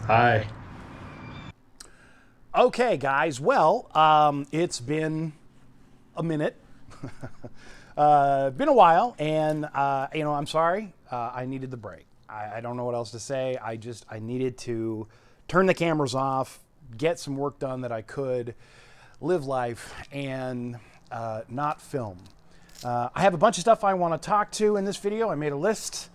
Hi. Okay, guys. Well, it's been a minute. Been a while, and I'm sorry. I needed the break. I don't know what else to say. I needed to turn the cameras off, get some work done that I could, live life, and not film. I have a bunch of stuff I want to talk to in this video. I made a list.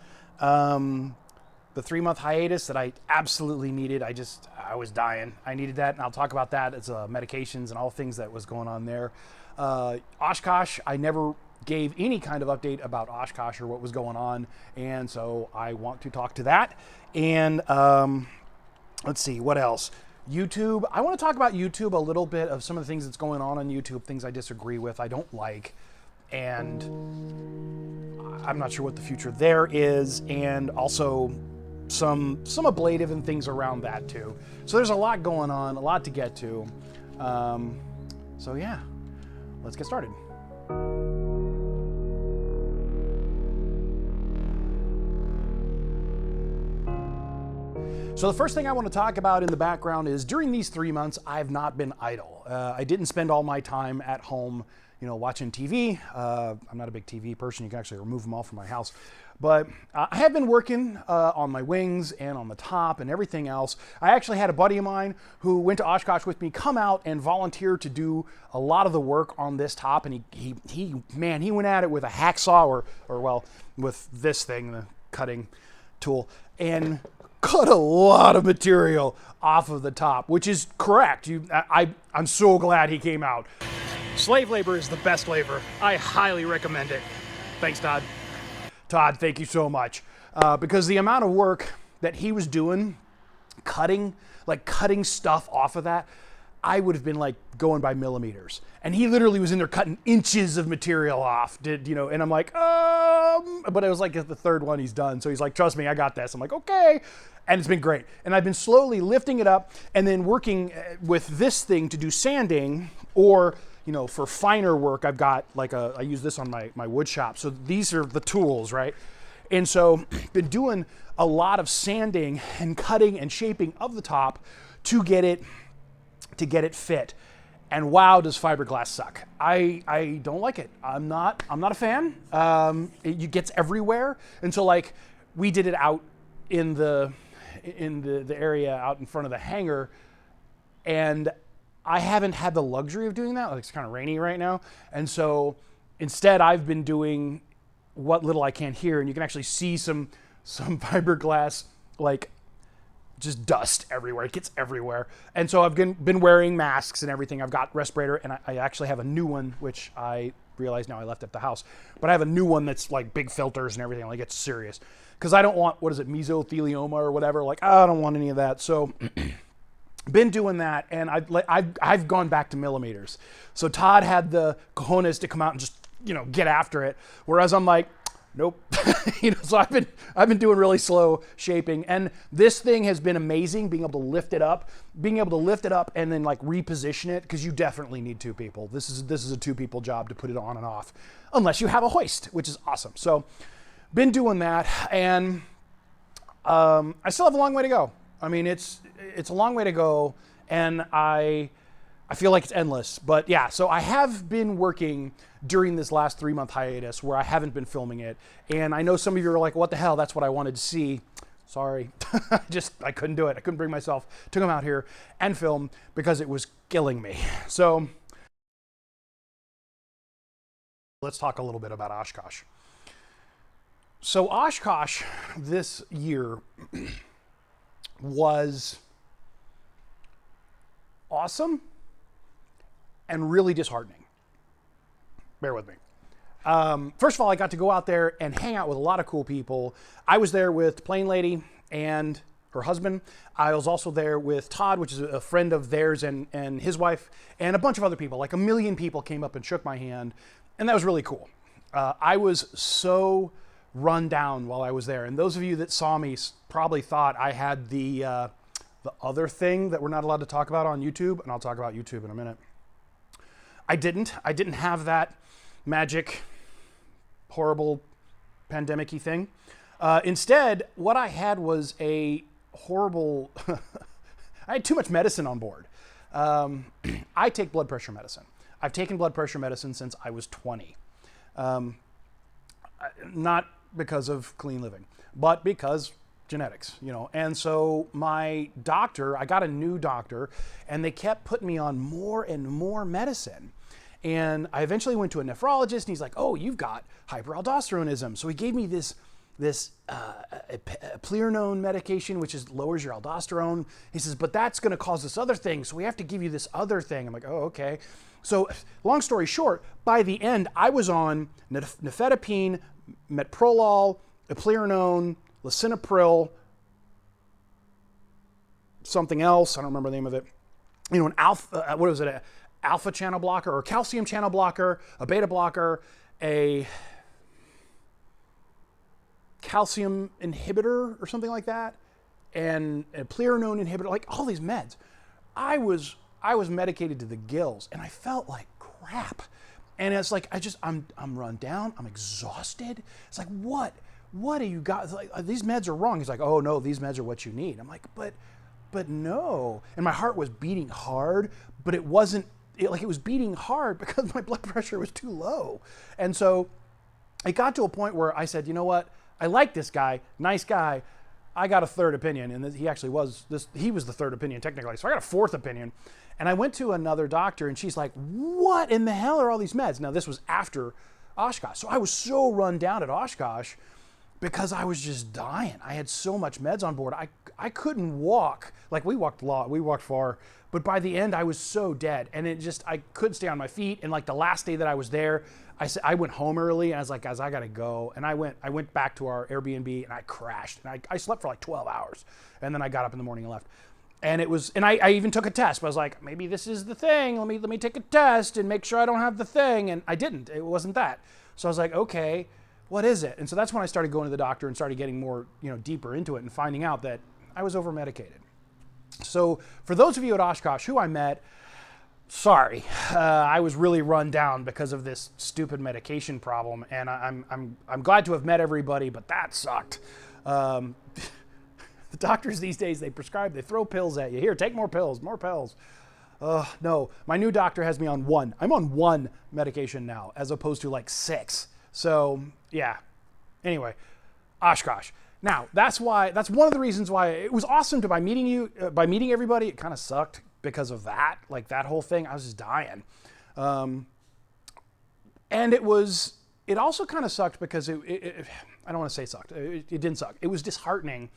The 3-month hiatus that I absolutely needed. I was dying. I needed that, and I'll talk about that as medications and all things that was going on there. Oshkosh, I never gave any kind of update about Oshkosh or what was going on, and so I want to talk to that. And let's see, what else? YouTube, I want to talk about YouTube a little bit of some of the things that's going on YouTube, things I disagree with, I don't like, and I'm not sure what the future there is, and also some ablative and things around that too. So there's a lot going on, a lot to get to. So yeah, let's get started. So the first thing I want to talk about in the background is during these 3 months, I've not been idle. I didn't spend all my time at home, watching TV. I'm not a big TV person. You can actually remove them all from my house. But I have been working on my wings and on the top and everything else. I actually had a buddy of mine who went to Oshkosh with me come out and volunteer to do a lot of the work on this top. And he went at it with a hacksaw or with this thing, the cutting tool, and cut a lot of material off of the top, which is correct. I'm so glad he came out. Slave labor is the best labor. I highly recommend it. Thanks, Todd. Todd, thank you so much. Because the amount of work that he was doing, cutting stuff off of that, I would have been like going by millimeters. And he literally was in there cutting inches of material off, and I'm like, but it was like the third one he's done. So he's like, trust me, I got this. I'm like, okay. And it's been great. And I've been slowly lifting it up and then working with this thing to do sanding, or for finer work, I've got I use this on my wood shop. So these are the tools, right? And so been doing a lot of sanding and cutting and shaping of the top to get it fit. And wow, does fiberglass suck. I don't like it. I'm not a fan. It gets everywhere. And so we did it out in the area out in front of the hangar, and I haven't had the luxury of doing that. It's kind of rainy right now. And so instead I've been doing what little I can here, and you can actually see some fiberglass, just dust everywhere. It gets everywhere. And so I've been wearing masks and everything. I've got respirator, and I actually have a new one, which I realize now I left at the house. But I have a new one that's big filters and everything. It's serious. Because I don't want, mesothelioma or whatever. I don't want any of that. So been doing that, and I've gone back to millimeters. So Todd had the cojones to come out and just get after it, whereas I'm like, nope. So I've been doing really slow shaping, and this thing has been amazing. Being able to lift it up, and then reposition it, because you definitely need two people. This is a 2-people job to put it on and off, unless you have a hoist, which is awesome. So been doing that, and I still have a long way to go. I mean, it's a long way to go, and I feel like it's endless. But yeah, so I have been working during this last 3-month hiatus where I haven't been filming it. And I know some of you are like, what the hell? That's what I wanted to see. Sorry. I couldn't do it. I couldn't bring myself to come out here and film because it was killing me. So let's talk a little bit about Oshkosh. So Oshkosh this year was awesome and really disheartening. Bear with me. First of all, I got to go out there and hang out with a lot of cool people. I was there with Plane Lady and her husband. I was also there with Todd, which is a friend of theirs, and his wife, and a bunch of other people. 1 million people came up and shook my hand, and that was really cool. I was so run down while I was there. And those of you that saw me probably thought I had the other thing that we're not allowed to talk about on YouTube, and I'll talk about YouTube in a minute. I didn't have that magic, horrible, pandemic-y thing. Instead, what I had was a horrible, I had too much medicine on board. I take blood pressure medicine. I've taken blood pressure medicine since I was 20. Not because of clean living, but because genetics, you know. And so my doctor, I got a new doctor, and they kept putting me on more and more medicine. And I eventually went to a nephrologist, and he's like, oh, you've got hyperaldosteronism. So he gave me this Plerinone medication, which lowers your aldosterone. He says, but that's going to cause this other thing, so we have to give you this other thing. I'm like, oh, okay. So long story short, by the end, I was on nifedipine, metprolol, Plerinone, lisinopril, something else, I don't remember the name of it. You know, an alpha, what was it? An alpha channel blocker, or a calcium channel blocker, a beta blocker, a calcium inhibitor or something like that, and a Plerinone inhibitor, like all these meds. I was medicated to the gills, and I felt like crap. And it's like, I'm run down, I'm exhausted. It's like, what do you got? Like, these meds are wrong. He's like, oh no, these meds are what you need. I'm like, but no. And my heart was beating hard, but it wasn't, it was beating hard because my blood pressure was too low. And so it got to a point where I said, you know what? I like this guy, nice guy. I got a third opinion, and he actually was he was the third opinion technically. So I got a fourth opinion, and I went to another doctor, and she's like, what in the hell are all these meds? Now this was after Oshkosh. So I was so run down at Oshkosh because I was just dying. I had so much meds on board. I couldn't walk. Like, we walked a lot, we walked far, but by the end I was so dead, and I couldn't stay on my feet. And like the last day that I was there, I went home early, and I was like, guys, I gotta go. And I went back to our Airbnb, and I crashed, and I slept for like 12 hours. And then I got up in the morning and left. And I even took a test. But I was like, maybe this is the thing. Let me take a test and make sure I don't have the thing. And I didn't. It wasn't that. So I was like, okay, what is it? And so that's when I started going to the doctor and started getting more, deeper into it and finding out that I was over medicated. So for those of you at Oshkosh who I met, sorry, I was really run down because of this stupid medication problem, and I'm glad to have met everybody, but that sucked. The doctors these days, they throw pills at you. Here, take more pills. No, my new doctor has me on one. I'm on one medication now, as opposed to like 6. So yeah. Anyway, Oshkosh. Now that's one of the reasons why it was awesome by meeting everybody. It kind of sucked because of that, like that whole thing. I was just dying. And it also kind of sucked because I don't want to say sucked. It didn't suck. It was disheartening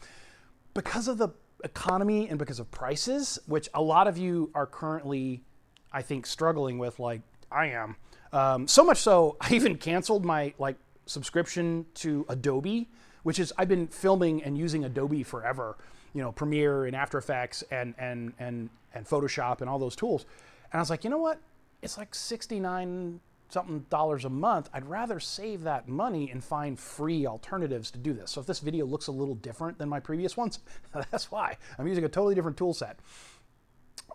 because of the economy and because of prices, which a lot of you are currently, I think, struggling with, like I am. So much so, I even canceled my subscription to Adobe, which is, I've been filming and using Adobe forever, Premiere and After Effects and Photoshop and all those tools. And I was like, you know what? It's like $69 something a month. I'd rather save that money and find free alternatives to do this. So if this video looks a little different than my previous ones, that's why. I'm using a totally different tool set.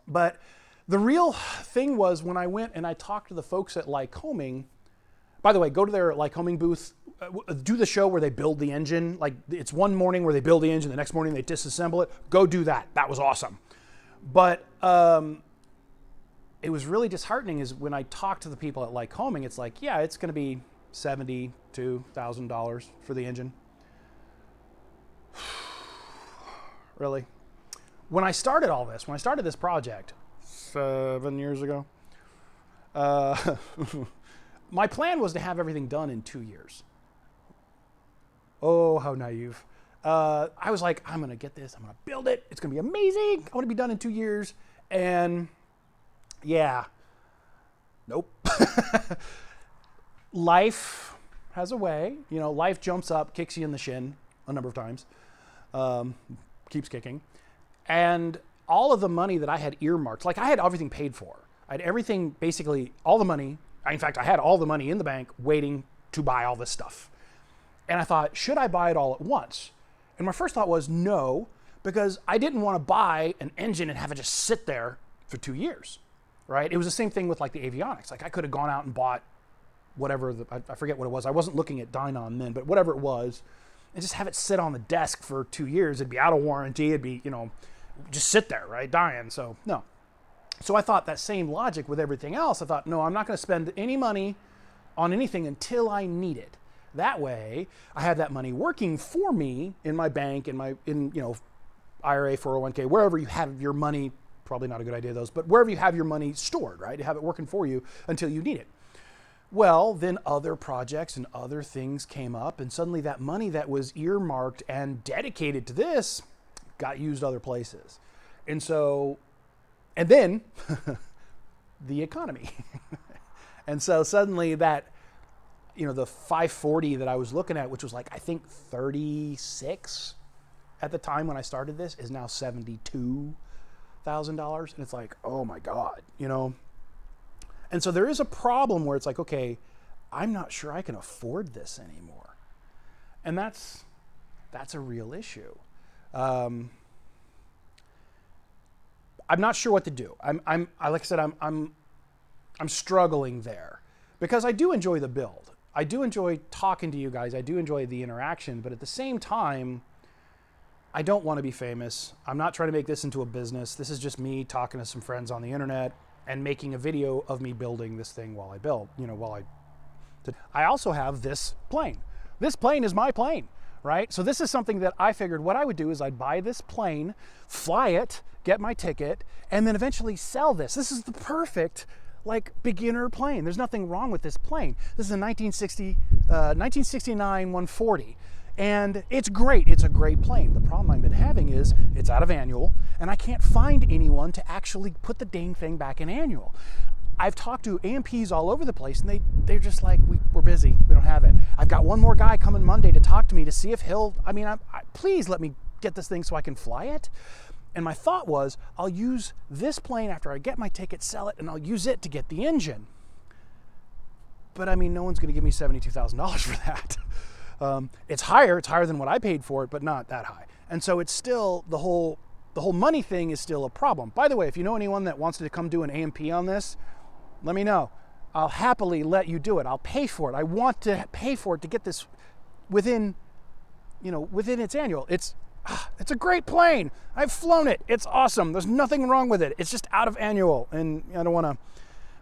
But the real thing was when I went and I talked to the folks at Lycoming. By the way, go to their Lycoming booth, do the show where they build the engine. Like, it's one morning where they build the engine, the next morning they disassemble it. Go do that. That was awesome. But it was really disheartening is when I talked to the people at Lycoming, it's like, yeah, it's going to be $72,000 for the engine. Really? When I started this project 7 years ago, my plan was to have everything done in 2 years. Oh, how naive. I was like, I'm going to get this. I'm going to build it. It's going to be amazing. I want to be done in 2 years. And yeah, nope. Life has a way. Life jumps up, kicks you in the shin a number of times, keeps kicking. And all of the money that I had earmarked, like I had everything paid for. I had everything, basically all the money. In fact, I had all the money in the bank waiting to buy all this stuff. And I thought, should I buy it all at once? And my first thought was no, because I didn't want to buy an engine and have it just sit there for 2 years, right? It was the same thing with like the avionics. Like I could have gone out and bought whatever, I forget what it was. I wasn't looking at Dynon then, but whatever it was, and just have it sit on the desk for 2 years. It'd be out of warranty. It'd be, just sit there, right? Dying. So no. So I thought that same logic with everything else. I thought, no, I'm not going to spend any money on anything until I need it. That way I have that money working for me in my bank, in IRA, 401k, wherever you have your money. Probably not a good idea, those, but wherever you have your money stored, right? You have it working for you until you need it. Well, then other projects and other things came up, and suddenly that money that was earmarked and dedicated to this got used other places. And then the economy. And so suddenly that, the 540 that I was looking at, which was like, I think 36 at the time when I started this, is now $72,000. And it's like, oh my God, And so there is a problem where it's like, okay, I'm not sure I can afford this anymore. And that's a real issue. I'm not sure what to do. Like I said, I'm struggling there because I do enjoy the build. I do enjoy talking to you guys. I do enjoy the interaction, but at the same time, I don't want to be famous. I'm not trying to make this into a business. This is just me talking to some friends on the internet and making a video of me building this thing while I build, I also have this plane. This plane is my plane, right? So this is something that I figured what I would do is I'd buy this plane, fly it, get my ticket, and then eventually sell this. This is the perfect beginner plane. There's nothing wrong with this plane. This is a 1969 140. And it's great. It's a great plane. The problem I've been having is it's out of annual, and I can't find anyone to actually put the dang thing back in annual. I've talked to AMPs all over the place, and they're just like, we're busy. We don't have it. I've got one more guy coming Monday to talk to me to see if please let me get this thing so I can fly it. And my thought was, I'll use this plane after I get my ticket, sell it, and I'll use it to get the engine. But no one's going to give me $72,000 for that. It's higher than what I paid for it, but not that high. And so it's still, the whole money thing is still a problem. By the way, if you know anyone that wants to come do an AMP on this, let me know. I'll happily let you do it. I'll pay for it. I want to pay for it to get this within its annual. It's a great plane. I've flown it. It's awesome. There's nothing wrong with it. It's just out of annual, and I don't want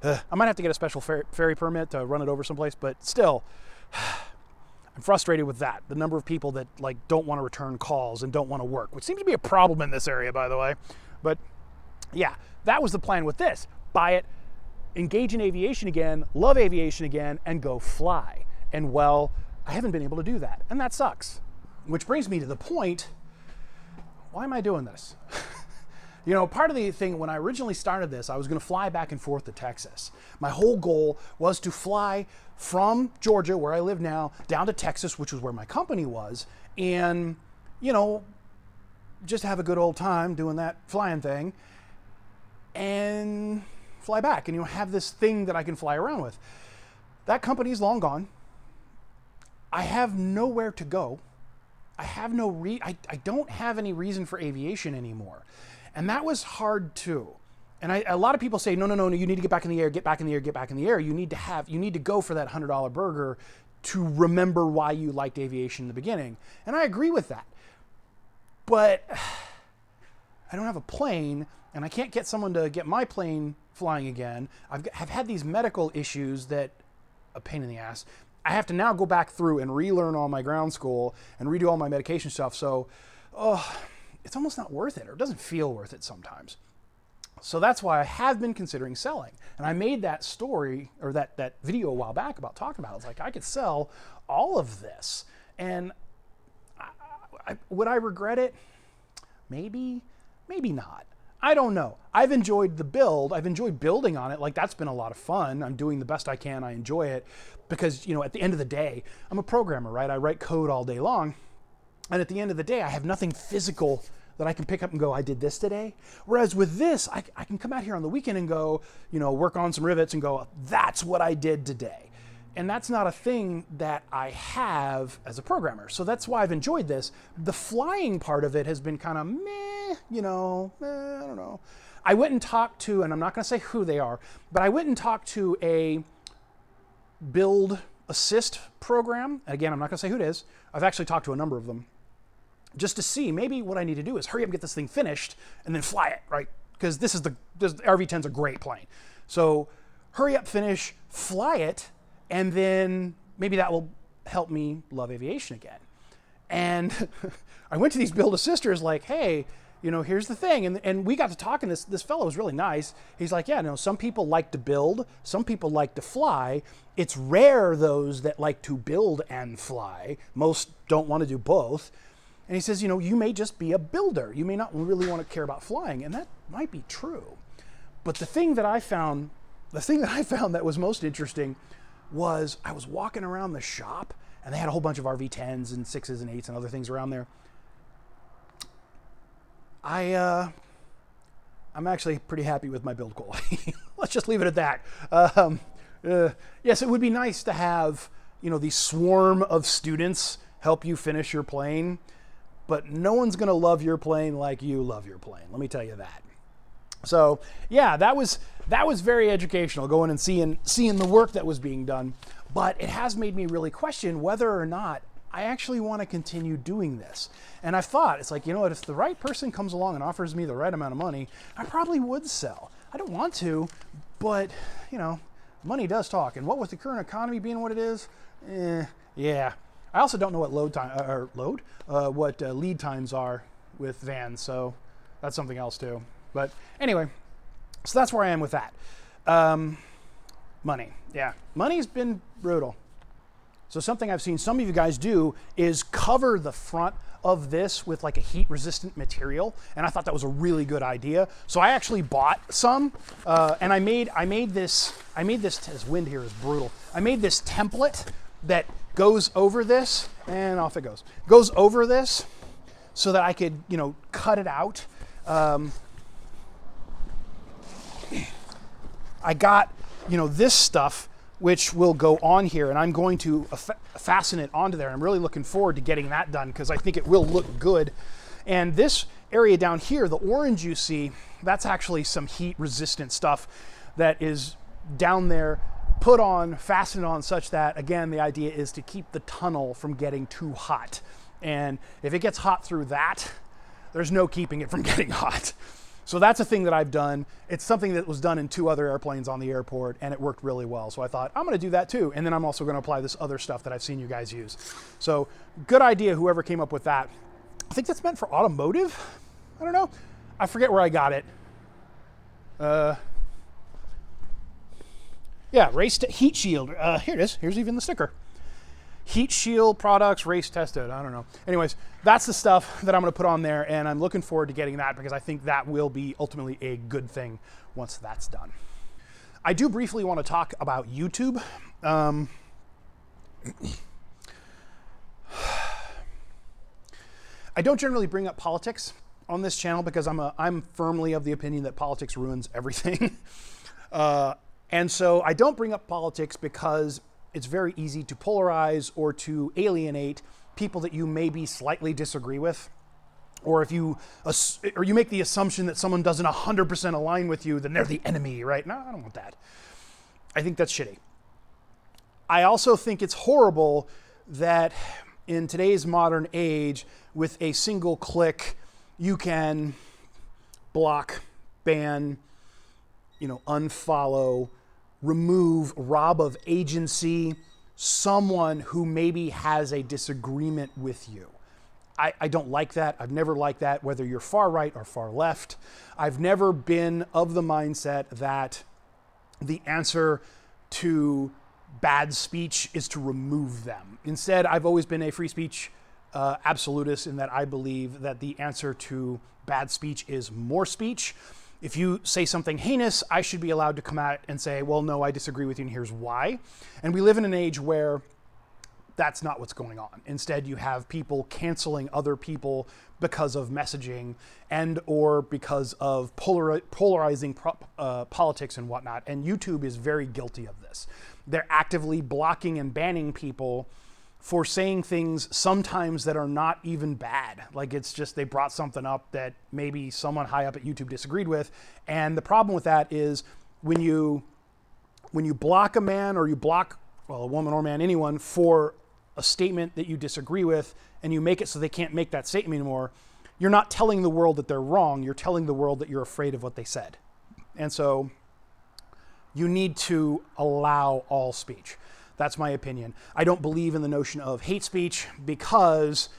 to, I might have to get a special ferry permit to run it over someplace, but still, I'm frustrated with that. The number of people that don't want to return calls and don't want to work, which seems to be a problem in this area, by the way. But yeah, that was the plan with this. Buy it, engage in aviation again, love aviation again, and go fly. And well, I haven't been able to do that, and that sucks. Which brings me to the point, why am I doing this? Part of the thing, when I originally started this, I was going to fly back and forth to Texas. My whole goal was to fly from Georgia, where I live now, down to Texas, which was where my company was, and, just have a good old time doing that flying thing and fly back and, have this thing that I can fly around with. That company's long gone. I have nowhere to go. I have I don't have any reason for aviation anymore. And that was hard too. And a lot of people say, no, you need to get back in the air, get back in the air, get back in the air. You need to go for that $100 burger to remember why you liked aviation in the beginning. And I agree with that. But I don't have a plane, and I can't get someone to get my plane flying again. I've had these medical issues that, a pain in the ass. I have to now go back through and relearn all my ground school and redo all my medication stuff. So, it's almost not worth it, or it doesn't feel worth it sometimes. So that's why I have been considering selling. And I made that story, or that video a while back about talking about it. It's like, I could sell all of this. And would I regret it? Maybe, maybe not. I don't know. I've enjoyed the build. I've enjoyed building on it. That's been a lot of fun. I'm doing the best I can. I enjoy it because, at the end of the day, I'm a programmer, right? I write code all day long. And at the end of the day, I have nothing physical that I can pick up and go, I did this today. Whereas with this, I can come out here on the weekend and go, work on some rivets and go, that's what I did today. And that's not a thing that I have as a programmer. So that's why I've enjoyed this. The flying part of it has been kind of meh, I don't know. I went and talked to, and I'm not going to say who they are, but I went and talked to a build assist program. Again, I'm not going to say who it is. I've actually talked to a number of them just to see maybe what I need to do is hurry up and get this thing finished and then fly it, right? Because this RV-10's a great plane. So hurry up, finish, fly it, and then maybe that will help me love aviation again. And I went to these build assisters like, hey, you know, here's the thing. And we got to talking. This fellow was really nice. He's like, yeah, no, some people like to build, some people like to fly. It's rare those that like to build and fly. Most don't want to do both. And he says, you know, you may just be a builder. You may not really want to care about flying, and that might be true. But the thing that I found that was most interesting was I was walking around the shop, and they had a whole bunch of RV-10s and 6s and 8s and other things around there. I'm actually pretty happy with my build quality. Let's just leave it at that. Yes, it would be nice to have, you know, the swarm of students help you finish your plane, but no one's going to love your plane like you love your plane. Let me tell you that. So yeah, that was very educational, going and seeing the work that was being done. But it has made me really question whether or not I actually want to continue doing this. And I've thought, it's like, you know what, if the right person comes along and offers me the right amount of money, I probably would sell. I don't want to, but you know, money does talk. And what with the current economy being what it is, yeah. I also don't know what what lead times are with vans, so that's something else too. But anyway, so that's where I am with that. Money, yeah, money's been brutal. So something I've seen some of you guys do is cover the front of this with like a heat-resistant material, and I thought that was a really good idea. So I actually bought some, and I made this. This wind here is brutal. I made this template that goes over this, and off it goes. Goes over this so that I could, you know, cut it out. I got, you know, this stuff which will go on here, and I'm going to fasten it onto there. I'm really looking forward to getting that done because I think it will look good. And this area down here, the orange you see, that's actually some heat-resistant stuff that is down there, put on, fastened on such that, again, the idea is to keep the tunnel from getting too hot. And if it gets hot through that, there's no keeping it from getting hot. So that's a thing that I've done. It's something that was done in 2 other airplanes on the airport, and it worked really well. So I thought, I'm gonna do that too. And then I'm also gonna apply this other stuff that I've seen you guys use. So good idea, whoever came up with that. I think that's meant for automotive. I don't know. I forget where I got it. Yeah, heat shield. Here it is. Here's even the sticker. Heat shield products, race tested. I don't know. Anyways, that's the stuff that I'm going to put on there, and I'm looking forward to getting that because I think that will be ultimately a good thing once that's done. I do briefly want to talk about YouTube. I don't generally bring up politics on this channel because I'm firmly of the opinion that politics ruins everything. And so I don't bring up politics because it's very easy to polarize or to alienate people that you maybe slightly disagree with. Or if you make the assumption that someone doesn't 100% align with you, then they're the enemy, right? No, I don't want that. I think that's shitty. I also think it's horrible that in today's modern age, with a single click, you can block, ban, unfollow, remove, rob of agency someone who maybe has a disagreement with you. I don't like that. I've never liked that, whether you're far right or far left. I've never been of the mindset that the answer to bad speech is to remove them. Instead, I've always been a free speech absolutist in that I believe that the answer to bad speech is more speech. If you say something heinous, I should be allowed to come out and say, well, no, I disagree with you and here's why. And we live in an age where that's not what's going on. Instead, you have people canceling other people because of messaging and or because of polarizing politics and whatnot. And YouTube is very guilty of this. They're actively blocking and banning people for saying things sometimes that are not even bad. Like it's just they brought something up that maybe someone high up at YouTube disagreed with. And the problem with that is when you block a man or you block well, a woman or man, anyone, for a statement that you disagree with, and you make it so they can't make that statement anymore, you're not telling the world that they're wrong. You're telling the world that you're afraid of what they said. And so you need to allow all speech. That's my opinion. I don't believe in the notion of hate speech because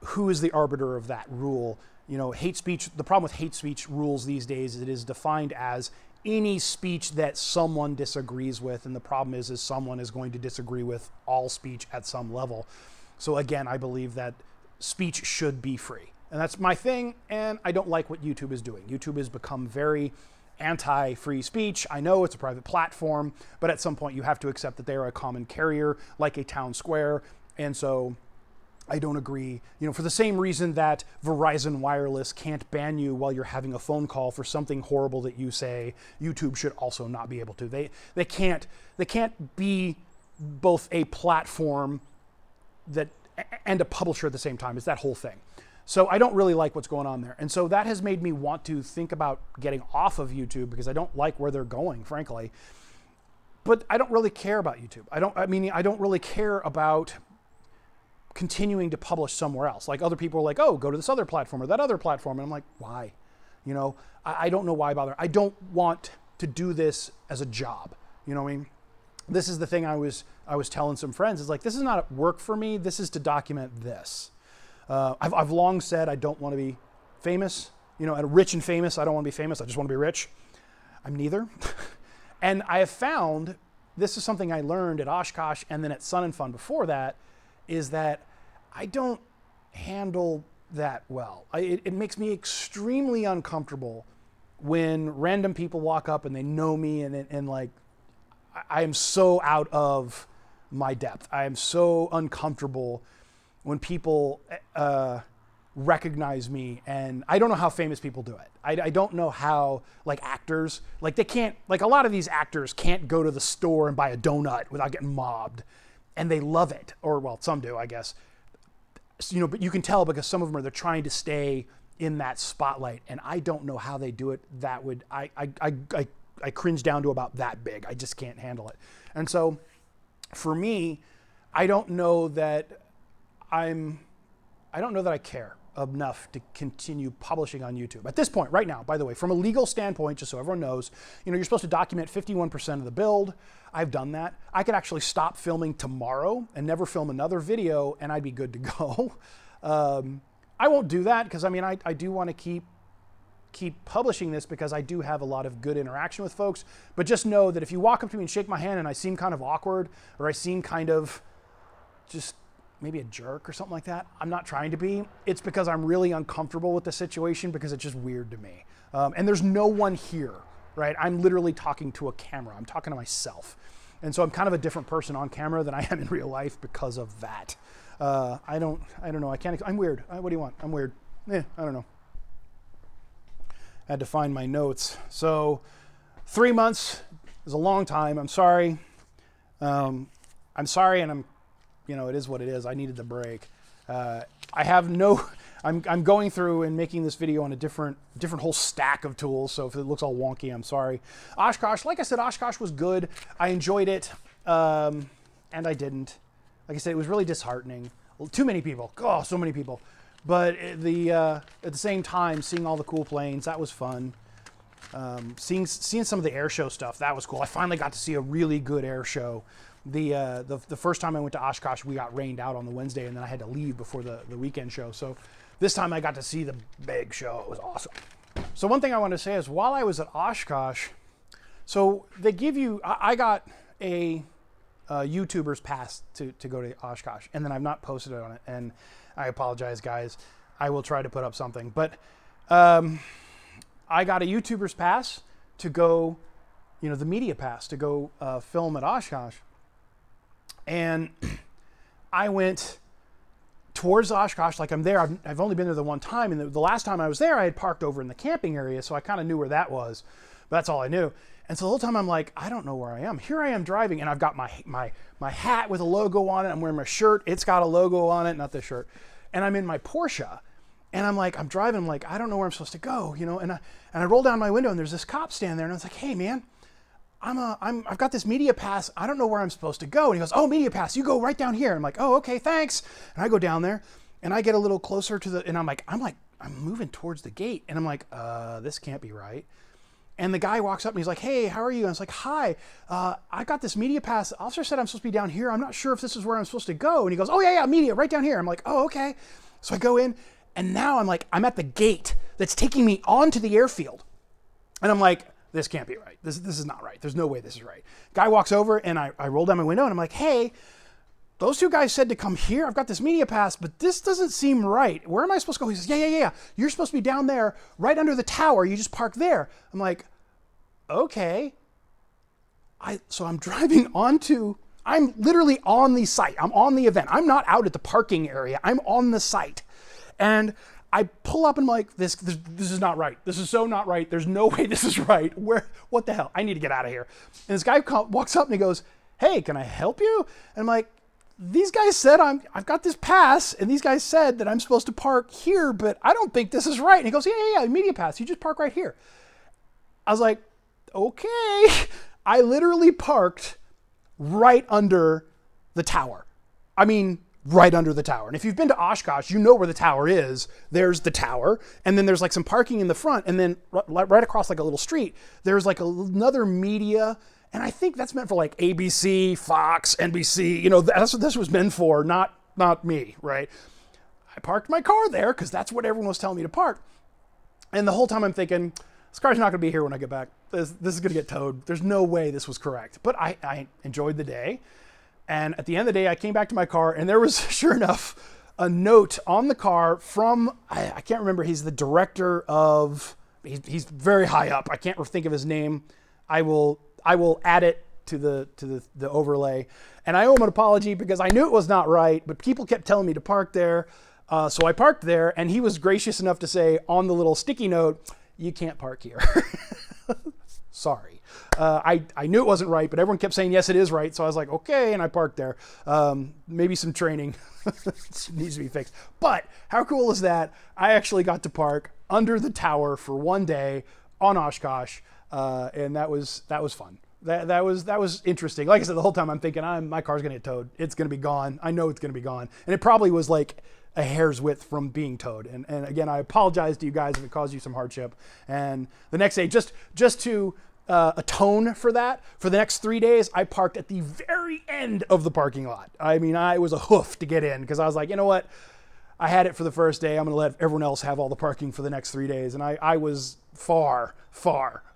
who is the arbiter of that rule? You know, hate speech, the problem with hate speech rules these days is it is defined as any speech that someone disagrees with, and the problem is someone is going to disagree with all speech at some level. So again, I believe that speech should be free. And that's my thing, and I don't like what YouTube is doing. YouTube has become very anti-free speech. I know it's a private platform, but at some point you have to accept that they are a common carrier, like a town square, and so I don't agree. You know, for the same reason that Verizon Wireless can't ban you while you're having a phone call for something horrible that you say, YouTube should also not be able to. They can't be both a platform that and a publisher at the same time. It's that whole thing. So I don't really like what's going on there. And so that has made me want to think about getting off of YouTube because I don't like where they're going, frankly. But I don't really care about YouTube. I don't really care about continuing to publish somewhere else. Like other people are like, oh, go to this other platform or that other platform. And I'm like, why? You know, I don't know why bother. I don't want to do this as a job. You know what I mean? This is the thing I was telling some friends. It's like, this is not work for me. This is to document this. I've long said I don't want to be famous. You know, rich and famous. I don't want to be famous. I just want to be rich. I'm neither. And I have found, this is something I learned at Oshkosh and then at Sun and Fun before that, is that I don't handle that well. It makes me extremely uncomfortable when random people walk up and they know me and like, I am so out of my depth. I am so uncomfortable when people recognize me, and I don't know how famous people do it. I don't know how, like actors, like they can't, like a lot of these actors can't go to the store and buy a donut without getting mobbed, and they love it, or well, some do, I guess. You know, but you can tell because some of them they're trying to stay in that spotlight, and I don't know how they do it. That would, I cringe down to about that big. I just can't handle it. And so for me, I don't know that I care enough to continue publishing on YouTube. At this point, right now, by the way, from a legal standpoint, just so everyone knows, you know, you're supposed to document 51% of the build. I've done that. I could actually stop filming tomorrow and never film another video and I'd be good to go. I won't do that because I mean, I do want to keep publishing this because I do have a lot of good interaction with folks, but just know that if you walk up to me and shake my hand and I seem kind of awkward or I seem kind of just maybe a jerk or something like that, I'm not trying to be. It's because I'm really uncomfortable with the situation because it's just weird to me. And there's no one here, right? I'm literally talking to a camera. I'm talking to myself. And so I'm kind of a different person on camera than I am in real life because of that. I don't know. I'm weird. What do you want? I'm weird. I don't know. I had to find my notes. So 3 months is a long time. I'm sorry. I'm sorry, and you know, it is what it is. I needed the break. I'm going through and making this video on a different whole stack of tools. So if it looks all wonky, I'm sorry. Oshkosh, like I said, Oshkosh was good. I enjoyed it, and I didn't. Like I said, it was really disheartening. Too many people. Oh, so many people. But at the same time, seeing all the cool planes, that was fun. Seeing some of the air show stuff, that was cool. I finally got to see a really good air show. The first time I went to Oshkosh, we got rained out on the Wednesday, and then I had to leave before the weekend show. So this time I got to see the big show. It was awesome. So one thing I want to say is while I was at Oshkosh, so they give you, I got a YouTuber's pass to go to Oshkosh, and then I've not posted it on it, and I apologize, guys. I will try to put up something, but I got a YouTuber's pass to go, you know, the media pass to go film at Oshkosh. And I went towards Oshkosh, like I'm there. I've only been there the one time, and the last time I was there, I had parked over in the camping area, so I kind of knew where that was, but that's all I knew. And so the whole time I'm like, I don't know where I am. Here I am driving, and I've got my hat with a logo on it. I'm wearing my shirt. It's got a logo on it, not this shirt. And I'm in my Porsche, and I'm driving. I'm like, I don't know where I'm supposed to go, you know. And I roll down my window, and there's this cop standing there, and I was like, hey, man, I've got this media pass. I don't know where I'm supposed to go. And he goes, oh, media pass, you go right down here. I'm like, oh, okay, thanks. And I go down there and I get a little closer to and I'm moving towards the gate. And I'm like, this can't be right. And the guy walks up and he's like, hey, how are you? And I was like, hi, I got this media pass. The officer said I'm supposed to be down here. I'm not sure if this is where I'm supposed to go. And he goes, oh yeah, media, right down here. I'm like, oh, okay. So I go in and now I'm at the gate that's taking me onto the airfield. And I'm like, this can't be right. This is not right. There's no way this is right. Guy walks over and I roll down my window and I'm like, hey, those two guys said to come here. I've got this media pass, but this doesn't seem right. Where am I supposed to go? He says, yeah. You're supposed to be down there, right under the tower. You just park there. I'm like, okay. So I'm driving I'm literally on the site. I'm on the event. I'm not out at the parking area. I'm on the site. And I pull up and I'm like, this is not right. This is so not right. There's no way this is right. What the hell? I need to get out of here. And this guy walks up and he goes, hey, can I help you? And I'm like, these guys said I've got this pass, and these guys said that I'm supposed to park here, but I don't think this is right. And he goes, yeah, media pass. You just park right here. I was like, okay. I literally parked right under the tower. I mean, right under the tower. And if you've been to Oshkosh, you know where the tower is. There's the tower, and then there's like some parking in the front, and then right across like a little street, there's like another media. And I think that's meant for like ABC, Fox, NBC. You know, that's what this was meant for, not me, right? I parked my car there because that's what everyone was telling me to park. And the whole time I'm thinking, this car's not going to be here when I get back. This is going to get towed. There's no way this was correct. But I enjoyed the day. And at the end of the day, I came back to my car and there was, sure enough, a note on the car from, I can't remember, he's the director of, he's very high up. I can't think of his name. I will add it to the overlay. And I owe him an apology because I knew it was not right, but people kept telling me to park there. So I parked there, and he was gracious enough to say on the little sticky note, you can't park here. Sorry. I knew it wasn't right, but everyone kept saying, yes, it is right. So I was like, okay, and I parked there. Maybe some training needs to be fixed. But how cool is that? I actually got to park under the tower for one day on Oshkosh. And that was fun. That was interesting. Like I said, the whole time I'm thinking, my car's gonna get towed. It's gonna be gone. I know it's gonna be gone. And it probably was like a hair's width from being towed. And again, I apologize to you guys if it caused you some hardship. And the next day, just to atone for that, for the next 3 days, I parked at the very end of the parking lot. I mean, I was a hoof to get in because I was like, you know what? I had it for the first day. I'm going to let everyone else have all the parking for the next 3 days. And I was far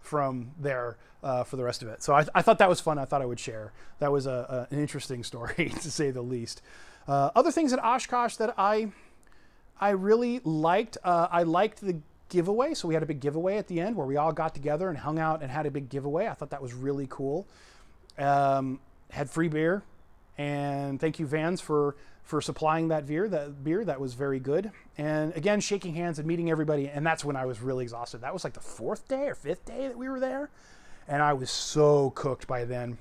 from there for the rest of it. So I thought that was fun. I thought I would share. That was an interesting story, to say the least. Other things at Oshkosh that I really liked. I liked the giveaway. So we had a big giveaway at the end where we all got together and hung out and had a big giveaway. I thought that was really cool. Had free beer. And thank you, Vans, for supplying that beer. That was very good. And again, shaking hands and meeting everybody. And that's when I was really exhausted. That was like the 4th day or 5th day that we were there. And I was so cooked by then.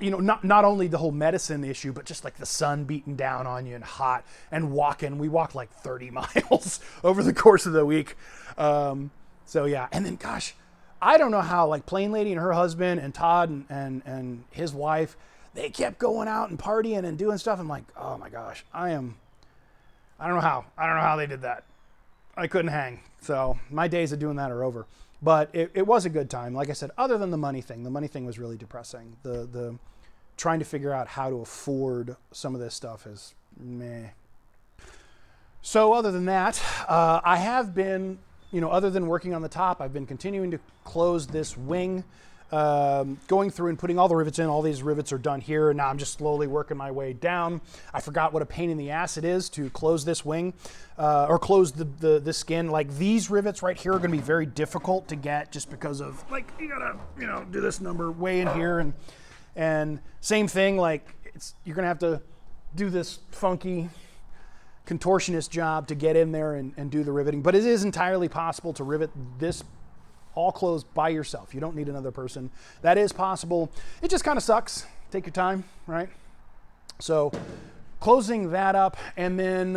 Not only the whole medicine issue, but just like the sun beating down on you and hot and walking. We walked like 30 miles over the course of the week. So yeah. And then, gosh, I don't know how, like Plane Lady and her husband and Todd and his wife, they kept going out and partying and doing stuff. I'm like, oh my gosh, I don't know how they did that. I couldn't hang. So my days of doing that are over. But it was a good time. Like I said, other than the money thing was really depressing. The trying to figure out how to afford some of this stuff is meh. So other than that, I have been, other than working on the top, I've been continuing to close this wing. Going through and putting all the rivets in. All these rivets are done here. Now I'm just slowly working my way down. I forgot what a pain in the ass it is to close this wing or close the skin. Like these rivets right here are going to be very difficult to get just because of like, you gotta, do this number way in here. And same thing, like you're going to have to do this funky contortionist job to get in there and do the riveting. But it is entirely possible to rivet this all closed by yourself. You don't need another person. That is possible. It just kind of sucks. Take your time, right? So closing that up, and then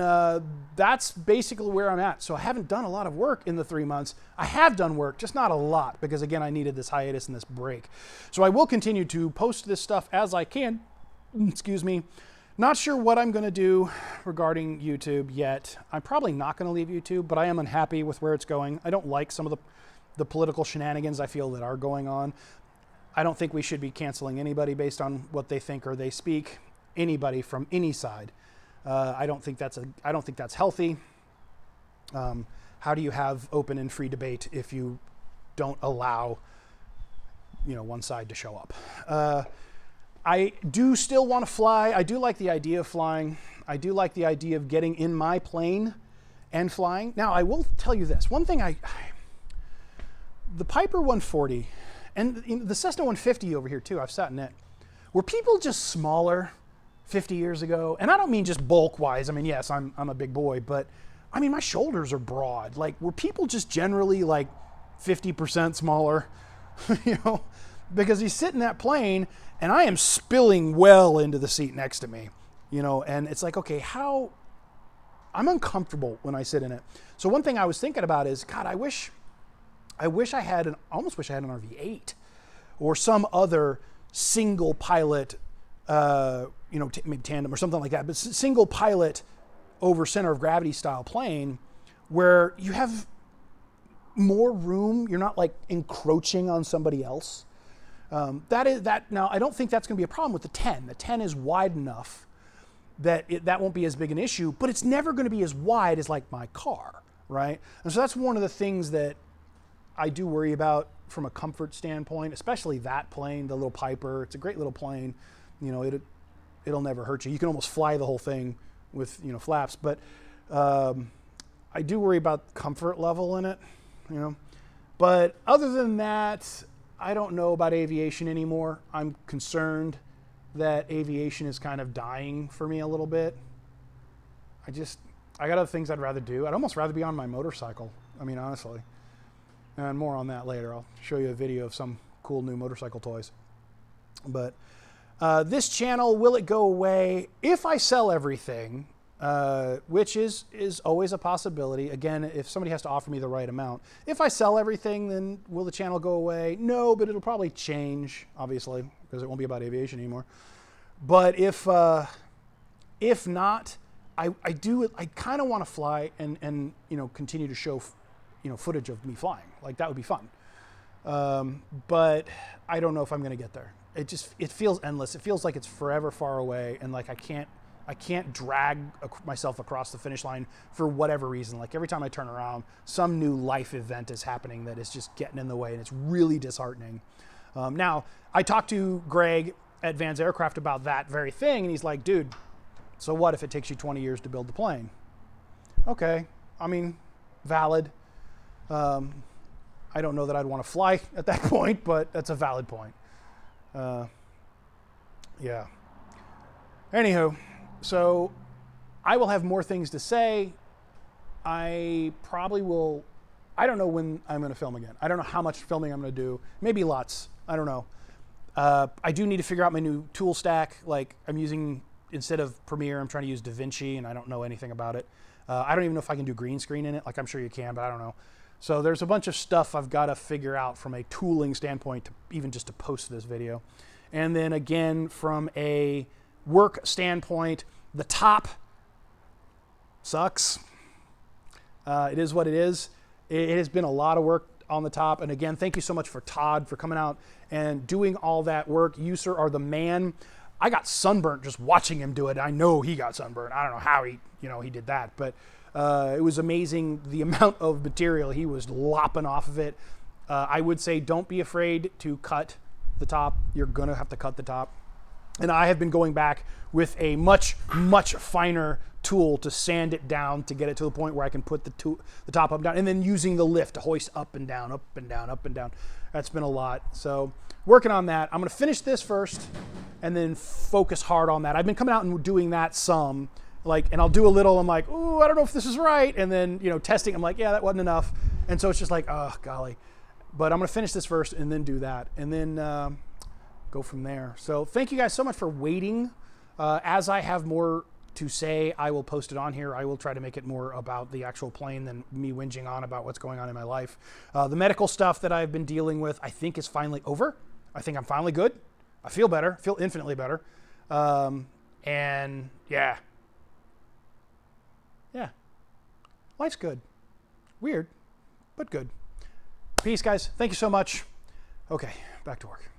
that's basically where I'm at. So I haven't done a lot of work in the 3 months. I have done work, just not a lot, because again, I needed this hiatus and this break. So I will continue to post this stuff as I can. Excuse me. Not sure what I'm going to do regarding YouTube yet. I'm probably not going to leave YouTube, but I am unhappy with where it's going. I don't like some of the political shenanigans I feel that are going on. I don't think we should be canceling anybody based on what they think or they speak. Anybody from any side. I don't think that's healthy. How do you have open and free debate if you don't allow, one side to show up? I do still want to fly. I do like the idea of flying. I do like the idea of getting in my plane and flying. Now, I will tell you this. One thing the Piper 140 and the Cessna 150 over here too, I've sat in it. Were people just smaller 50 years ago? And I don't mean just bulk wise. I mean, yes, I'm a big boy, but I mean, my shoulders are broad. Like, were people just generally like 50% smaller? Because you sit in that plane and I am spilling well into the seat next to me, and it's like, okay, I'm uncomfortable when I sit in it. So one thing I was thinking about is, God, I almost wish I had an RV8 or some other single pilot, maybe tandem or something like that, but single pilot over center of gravity style plane where you have more room. You're not like encroaching on somebody else. Now, I don't think that's going to be a problem with the 10. The 10 is wide enough that that won't be as big an issue, but it's never going to be as wide as like my car, right? And so that's one of the things that I do worry about from a comfort standpoint, especially that plane, the little Piper. It's a great little plane. It'll never hurt you. You can almost fly the whole thing with, flaps, but I do worry about comfort level in it, But other than that, I don't know about aviation anymore. I'm concerned that aviation is kind of dying for me a little bit. I got other things I'd rather do. I'd almost rather be on my motorcycle. I mean, honestly. And more on that later. I'll show you a video of some cool new motorcycle toys. But this channel, will it go away? If I sell everything, which is always a possibility. Again, if somebody has to offer me the right amount. If I sell everything, then will the channel go away? No, but it'll probably change, obviously, because it won't be about aviation anymore. But if not, I kind of want to fly and continue to show footage of me flying. Like, that would be fun. But I don't know if I'm going to get there. It feels endless. It feels like it's forever far away, and like I can't drag myself across the finish line for whatever reason. Like, every time I turn around, some new life event is happening that is just getting in the way, and it's really disheartening. Now, I talked to Greg at Van's Aircraft about that very thing, and he's like, dude, so what if it takes you 20 years to build the plane? Okay, I mean, valid. I don't know that I'd want to fly at that point, but that's a valid point. Yeah. Anywho, so I will have more things to say. I probably will. I don't know when I'm going to film again. I don't know how much filming I'm going to do. Maybe lots. I don't know. I do need to figure out my new tool stack. Like, I'm using, instead of Premiere, I'm trying to use DaVinci, and I don't know anything about it. I don't even know if I can do green screen in it. Like, I'm sure you can, but I don't know. So there's a bunch of stuff I've got to figure out from a tooling standpoint to even just to post this video. And then again, from a work standpoint, the top sucks. It is what it is. It has been a lot of work on the top. And again, thank you so much for Todd for coming out and doing all that work. You, sir, are the man. I got sunburnt just watching him do it. I know he got sunburnt. I don't know how he did that, but it was amazing the amount of material he was lopping off of it. I would say don't be afraid to cut the top. You're going to have to cut the top. And I have been going back with a much, much finer tool to sand it down to get it to the point where I can put the top up and down, and then using the lift to hoist up and down, up and down, up and down. That's been a lot. So working on that. I'm going to finish this first and then focus hard on that. I've been coming out and doing that some, and I'll do a little. I'm like, ooh, I don't know if this is right. And then, testing, I'm like, yeah, that wasn't enough. And so it's just like, oh, golly. But I'm going to finish this first and then do that. And then go from there. So thank you guys so much for waiting. As I have more to say. I will post it on here. I will try to make it more about the actual plane than me whinging on about what's going on in my life. The medical stuff that I've been dealing with, I think, is finally over. I think I'm finally good. I feel better, feel infinitely better. And yeah, life's good. Weird, but good. Peace, guys. Thank you so much. Okay, back to work.